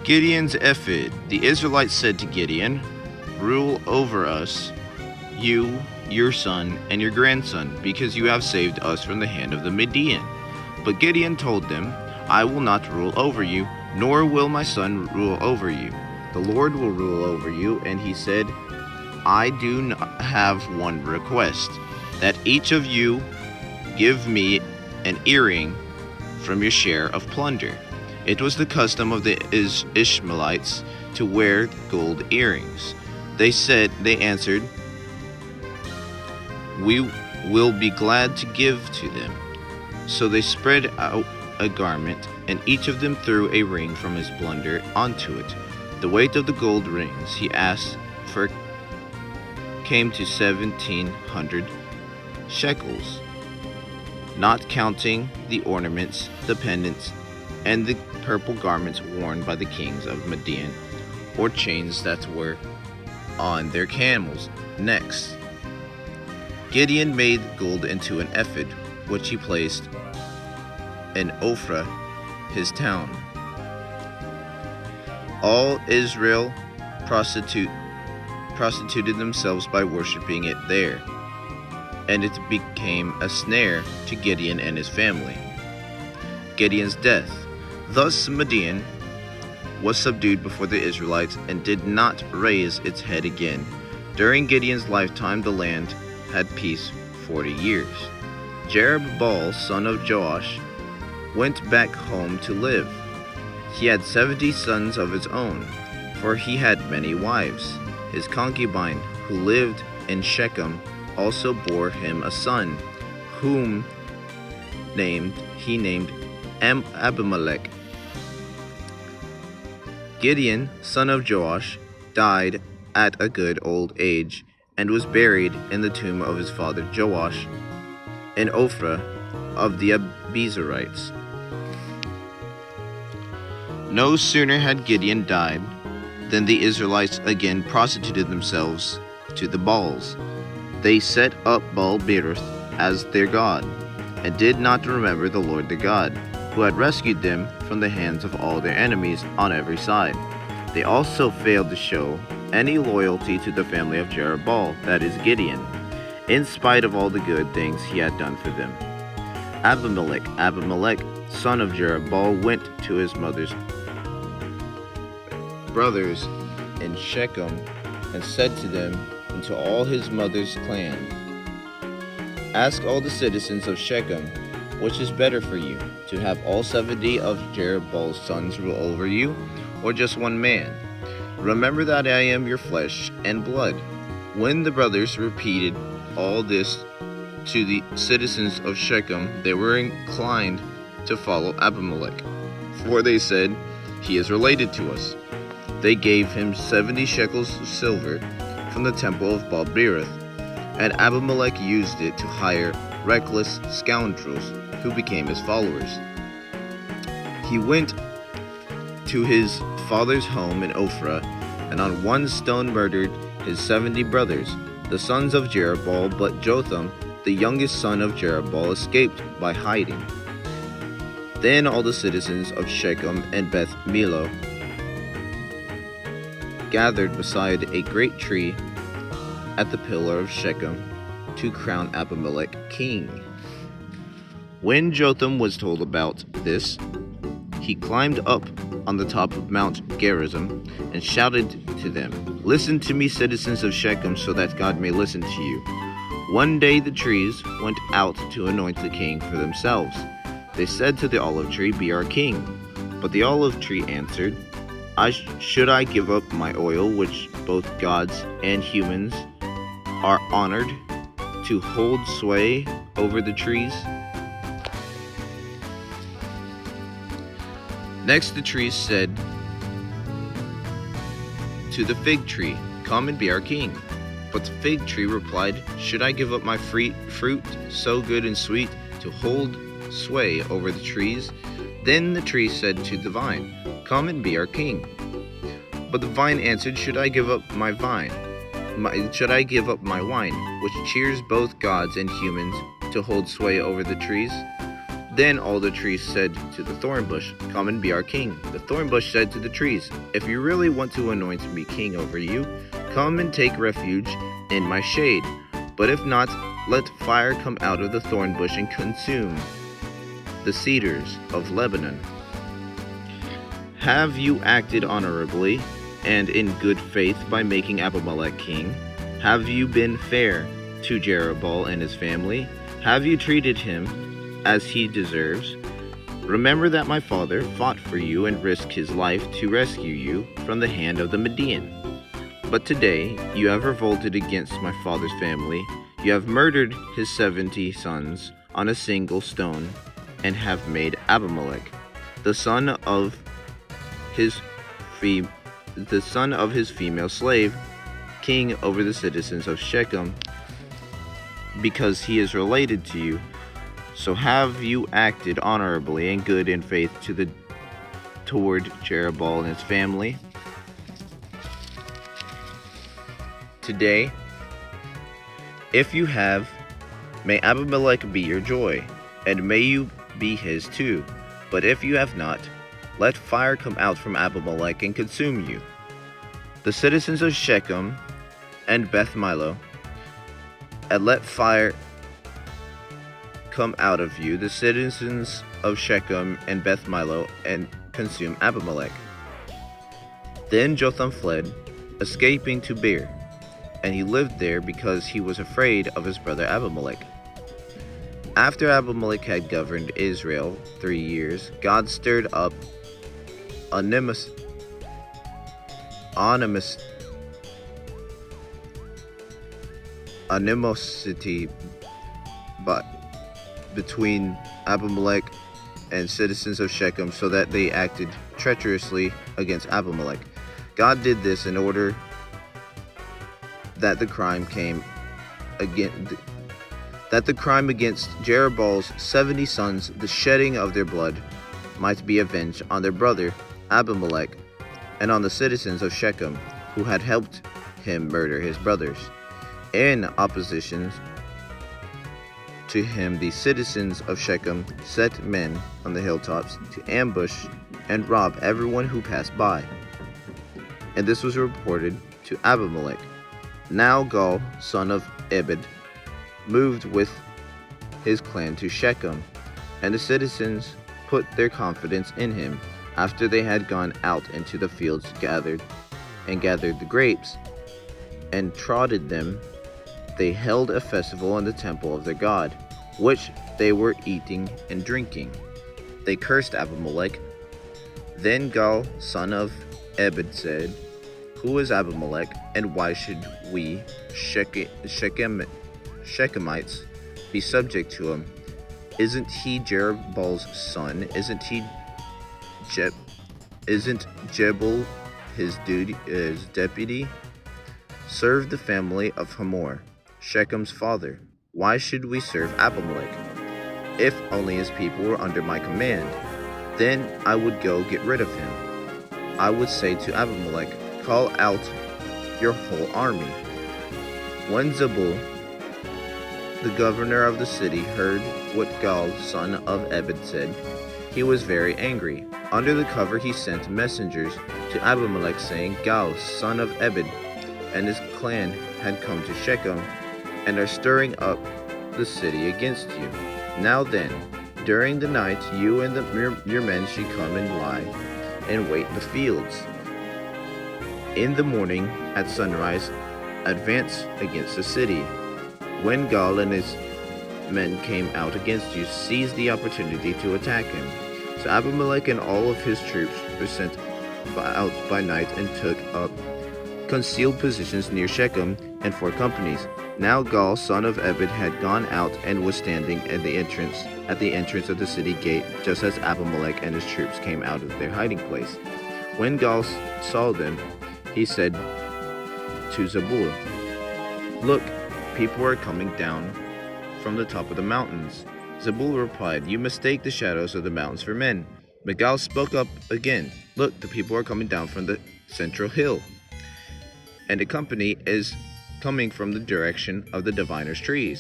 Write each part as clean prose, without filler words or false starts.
Gideon's Ephod. The Israelites said to Gideon, "Rule over us, you, your son, and your grandson, because you have saved us from the hand of the Midian." But Gideon told them, "I will not rule over you, nor will my son rule over you. The Lord will rule over you." And he said, "I do not have one request, that each of you give me an earring from your share of plunder." It was the custom of the Ishmaelites to wear gold earrings. They answered, "We will be glad to give to them." So they spread out a garment, and each of them threw a ring from his plunder onto it. The weight of the gold rings he asked for came to 1,700 shekels, not counting the ornaments, the pendants, and the purple garments worn by the kings of Midian, or chains that were on their camels' necks. Gideon made gold into an ephod, which he placed in Ophrah, his town. All Israel prostituted themselves by worshiping it there, and it became a snare to Gideon and his family. Gideon's death. Thus Midian was subdued before the Israelites and did not raise its head again. During Gideon's lifetime, the land had peace 40 years. Jerubbaal, son of Joash, went back home to live. He had 70 sons of his own, for he had many wives. His concubine, who lived in Shechem, also bore him a son, whom he named Abimelek. Gideon, son of Joash, died at a good old age, and was buried in the tomb of his father Joash in Ophrah of the Abiezrites. No sooner had Gideon died than the Israelites again prostituted themselves to the Baals. They set up Baal-berith as their god, and did not remember the Lord their God, who had rescued them from the hands of all their enemies on every side. They also failed to show any loyalty to the family of Jerubbaal, that is Gideon, in spite of all the good things he had done for them. Abimelek, son of Jerubbaal, went to his mother's brothers in Shechem and said to them and to all his mother's clan, "Ask all the citizens of Shechem, which is better for you, to have all 70 of Jerubbaal's sons rule over you, or just one man? Remember that I am your flesh and blood." When the brothers repeated all this to the citizens of Shechem, they were inclined to follow Abimelek, for they said, "He is related to us." They gave him 70 shekels of silver from the temple of Baal-berith, and Abimelek used it to hire reckless scoundrels who became his followers. He went to his father's home in Ophrah, and on one stone murdered his 70 brothers, the sons of Jerubbaal. But Jotham, the youngest son of Jerubbaal, escaped by hiding. Then all the citizens of Shechem and Beth Millo gathered beside a great tree at the pillar of Shechem to crown Abimelek king. When Jotham was told about this, he climbed up on the top of Mount Gerizim and shouted to them, "Listen to me, citizens of Shechem, so that God may listen to you." One day the trees went out to anoint the king for themselves. They said to the olive tree, "Be our king." But the olive tree answered, Should I give up my oil, which both gods and humans are honored, to hold sway over the trees?" Next the trees said to the fig tree, "Come and be our king." But the fig tree replied, "Should I give up my fruit, so good and sweet, to hold sway over the trees?" Then the tree said to the vine, "Come and be our king." But the vine answered, Should I give up my wine, which cheers both gods and humans, to hold sway over the trees?" Then all the trees said to the thorn bush, "Come and be our king." The thorn bush said to the trees, "If you really want to anoint me king over you, come and take refuge in my shade. But if not, let fire come out of the thorn bush and consume the cedars of Lebanon. Have you acted honorably and in good faith by making Abimelek king? Have you been fair to Jerubbaal and his family? Have you treated him as he deserves? Remember that my father fought for you and risked his life to rescue you from the hand of the Median. But today you have revolted against my father's family. You have murdered his 70 sons on a single stone and have made Abimelek, the son of his female slave, king over the citizens of Shechem, because he is related to you. So have you acted honorably and good in faith toward Jerubbaal and his family? Today, if you have, may Abimelek be your joy, and may you be his too. But if you have not, let fire come out from Abimelek and consume you. The citizens of Shechem and Beth Milo, and let fire come out of you, the citizens of Shechem and Beth Milo, and consume Abimelek. Then Jotham fled, escaping to Beer, and he lived there because he was afraid of his brother Abimelek. After Abimelek had governed Israel 3 years, God stirred up animosity between Abimelek and citizens of Shechem, so that they acted treacherously against Abimelek. God did this in order that the crime against Jerubbaal's 70 sons, the shedding of their blood, might be avenged on their brother Abimelek and on the citizens of Shechem, who had helped him murder his brothers. In opposition to him, the citizens of Shechem set men on the hilltops to ambush and rob everyone who passed by. And this was reported to Abimelek. Now Gal, son of Ephod, moved with his clan to Shechem, and the citizens put their confidence in him. After they had gone out into the fields, gathered the grapes, and trodden them, they held a festival in the temple of their God, which they were eating and drinking. They cursed Abimelek. Then Gal, son of Ephod, said, "Who is Abimelek, and why should we Shechemites be subject to him? Isn't he Jerubbaal's son? Isn't Jebel his deputy? Serve the family of Hamor, Shechem's father. Why should we serve Abimelek? If only his people were under my command, then I would go get rid of him. I would say to Abimelek, call out your whole army." When Zebul, the governor of the city, heard what Gal, son of Ephod, said, he was very angry. Under the cover he sent messengers to Abimelek, saying, "Gal, son of Ephod, and his clan had come to Shechem, and are stirring up the city against you. Now then, during the night you and your men should come and lie and wait in the fields. In the morning at sunrise, advance against the city. When Gal and his men came out against you, seize the opportunity to attack him." So Abimelek and all of his troops were sent out by night and took up concealed positions near Shechem and 4 companies. Now Gal, son of Ephod, had gone out and was standing at the entrance of the city gate, just as Abimelek and his troops came out of their hiding place. When Gal saw them, he said to Zebul, "Look, people are coming down from the top of the mountains." Zebul replied, "You mistake the shadows of the mountains for men." But Gal spoke up again, "Look, the people are coming down from the central hill, and a company is coming from the direction of the diviner's tree.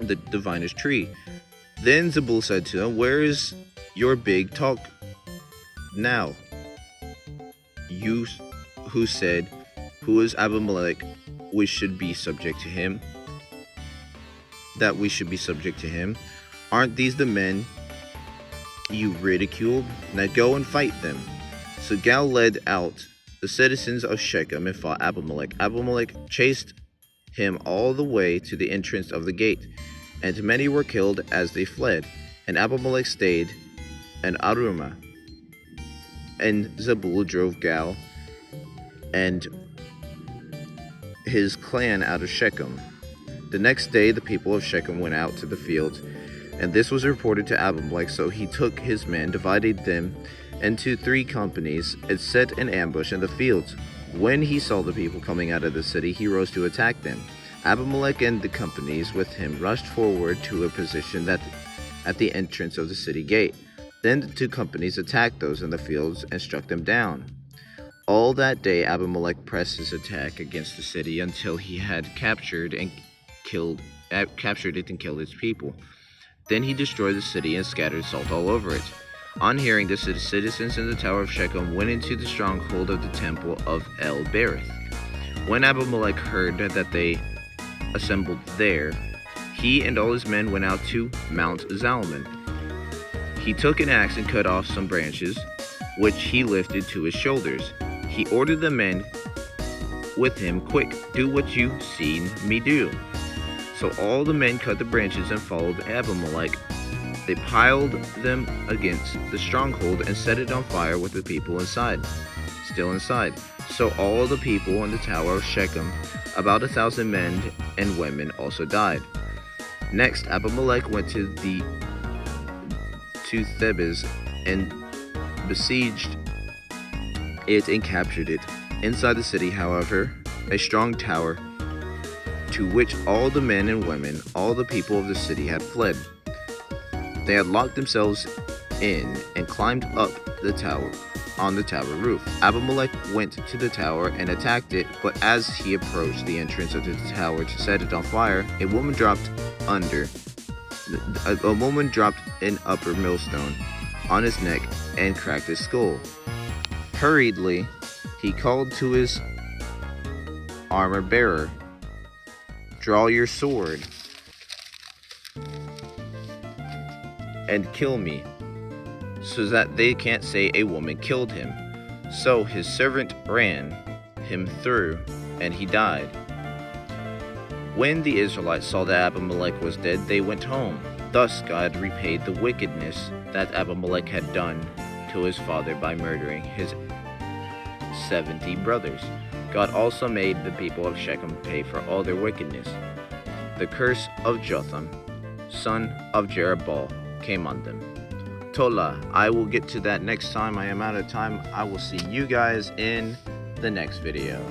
The Then Zebul said to him, "Where is your big talk now? You who said, 'Who is Abimelek? We should be subject to him.' That we should be subject to him. Aren't these the men you ridiculed? Now go and fight them." So Gal led out the citizens of Shechem and fought Abimelek. Abimelek chased him all the way to the entrance of the gate, and many were killed as they fled. And Abimelek stayed in Arumah. And Zebul drove Gal and his clan out of Shechem. The next day the people of Shechem went out to the fields, and this was reported to Abimelek. So he took his men, divided them into 3 companies, and set an ambush in the fields. When he saw the people coming out of the city, he rose to attack them. Abimelek and the companies with him rushed forward to a position at the entrance of the city gate. Then the 2 companies attacked those in the fields and struck them down. All that day Abimelek pressed his attack against the city until he had captured it and killed its people. Then he destroyed the city and scattered salt all over it. On hearing this, the citizens in the tower of Shechem went into the stronghold of the temple of El-Berith. When Abimelek heard that they assembled there, he and all his men went out to Mount Zalmon. He took an axe and cut off some branches, which he lifted to his shoulders. He ordered the men with him, "Quick, do what you've seen me do." So all the men cut the branches and followed Abimelek. They piled them against the stronghold and set it on fire with the people still inside. So all the people in the tower of Shechem, about 1,000 men and women, also died. Next, Abimelek went to Thebez and besieged it and captured it. Inside the city, however, a strong tower to which all the men and women, all the people of the city had fled. They had locked themselves in and climbed up on the tower roof. Abimelek went to the tower and attacked it, but as he approached the entrance of the tower to set it on fire, a woman dropped an upper millstone on his neck and cracked his skull. Hurriedly, he called to his armor bearer, "Draw your sword and kill me, so that they can't say a woman killed him." So his servant ran him through, and he died. When the Israelites saw that Abimelek was dead, they went home. Thus God repaid the wickedness that Abimelek had done to his father by murdering his 70 brothers. God also made the people of Shechem pay for all their wickedness. The curse of Jotham, son of Jerubbaal, came on them. Tola, I will get to that next time. I am out of time. I will see you guys in the next video.